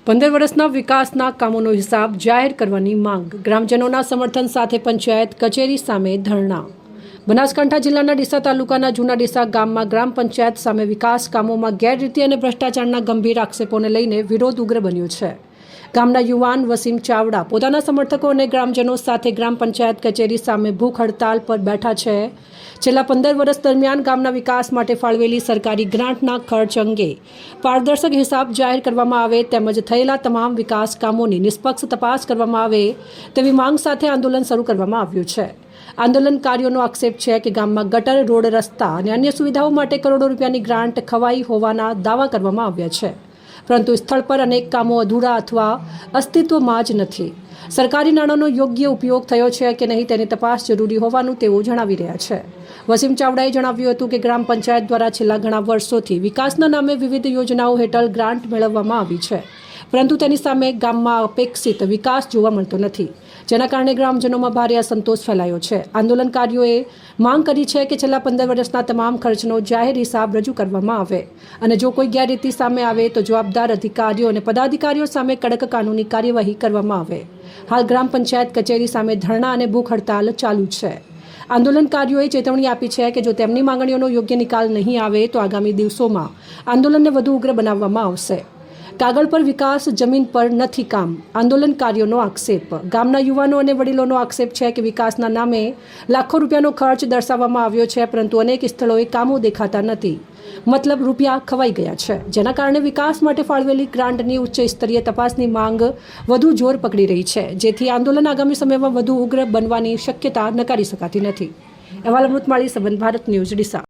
15 વર્ષના વિકાસના કામોનો હિસાબ જાહેર કરવાની માંગ. ગ્રામજનોના સમર્થન સાથે પંચાયત કચેરી સામે ધરણા. બનાસકાંઠા જિલ્લાના ડીસા તાલુકાના જૂના ડીસા ગામમાં ગ્રામ પંચાયત સામે વિકાસ કામોમાં ગેરરીતિ અને ભ્રષ્ટાચારના ગંભીર આક્ષેપોને લઈને વિરોધ ઉગ્ર બન્યો છે. ગામના યુવાન વસીમ ચાવડા પોતાના સમર્થકો અને ગ્રામજનો સાથે ગ્રામ પંચાયત કચેરી સામે ભૂખ હડતાલ પર બેઠા છે. છેલ્લા 15 વર્ષ દરમિયાન ગામના વિકાસ માટે ફાળવેલી સરકારી ગ્રાન્ટના ખર્ચ અંગે પારદર્શક હિસાબ જાહેર કરવામાં આવે તેમજ થયેલા તમામ વિકાસ કામોની નિષ્પક્ષ તપાસ કરવામાં આવે તેવી માંગ સાથે આંદોલન શરૂ કરવામાં આવ્યું છે. આંદોલનકારીઓનો આક્ષેપ છે કે ગામમાં ગટર, રોડ, રસ્તા અને અન્ય સુવિધાઓ માટે કરોડો રૂપિયાની ગ્રાન્ટ ખવાઈ હોવાના દાવા કરવામાં આવ્યા છે, પરંતુ સ્થળ પર અનેક કામો અધૂરા અથવા અસ્તિત્વમાં જ નથી. સરકારી નાણાંનો યોગ્ય ઉપયોગ થયો છે કે નહીં તેની તપાસ જરૂરી હોવાનું તેઓ જણાવી રહ્યા છે. વસીમ ચાવડાએ જણાવ્યું હતું કે ગ્રામ પંચાયત દ્વારા છેલ્લા ઘણા વર્ષોથી વિકાસના નામે વિવિધ યોજનાઓ હેઠળ ગ્રાન્ટ મેળવવામાં આવી છે, પરંતુ તેની સામે ગામમાં અપેક્ષિત વિકાસ જોવા મળતો નથી, જેના કારણે ગ્રામજનોમાં ભારે અસંતોષ ફેલાયો છે. આંદોલનકારીઓએ માંગ કરી છે કે છેલ્લા 15 વર્ષના તમામ ખર્ચનો જાહેર હિસાબ રજૂ કરવામાં આવે અને જો કોઈ ગેરરીતિ સામે આવે તો જવાબદાર અધિકારીઓ અને પદાધિકારીઓ સામે કડક કાનૂની કાર્યવાહી કરવામાં આવે. હાલ ગ્રામ પંચાયત કચેરી સામે ધરણા અને ભૂખ હડતાલ ચાલુ છે. આંદોલનકારીઓએ ચેતવણી આપી છે કે જો તેમની માંગણીઓનો યોગ્ય નિકાલ નહીં આવે તો આગામી દિવસોમાં આંદોલનને વધુ ઉગ્ર બનાવવામાં આવશે. કાગળ પર વિકાસ, જમીન પર નથી કામ. આંદોલનકારીઓનો આક્ષેપ. ગામના યુવાનો અને વડીલોનો આક્ષેપ છે કે વિકાસના નામે લાખો રૂપિયાનો ખર્ચ દર્શાવવામાં આવ્યો છે, પરંતુ અનેક સ્થળોએ કામો દેખાતા નથી. મતલબ રૂપિયા ખવાઈ ગયા છે, જેના કારણે વિકાસ માટે ફાળવેલી ગ્રાન્ટની ઉચ્ચ સ્તરીય તપાસની માંગ વધુ જોર પકડી રહી છે, જેથી આંદોલન આગામી સમયમાં વધુ ઉગ્ર બનવાની શક્યતા નકારી શકાતી નથી. અહેવાલ અમૃતમાળી, સંબંધ ભારત ન્યૂઝ, ડીસા.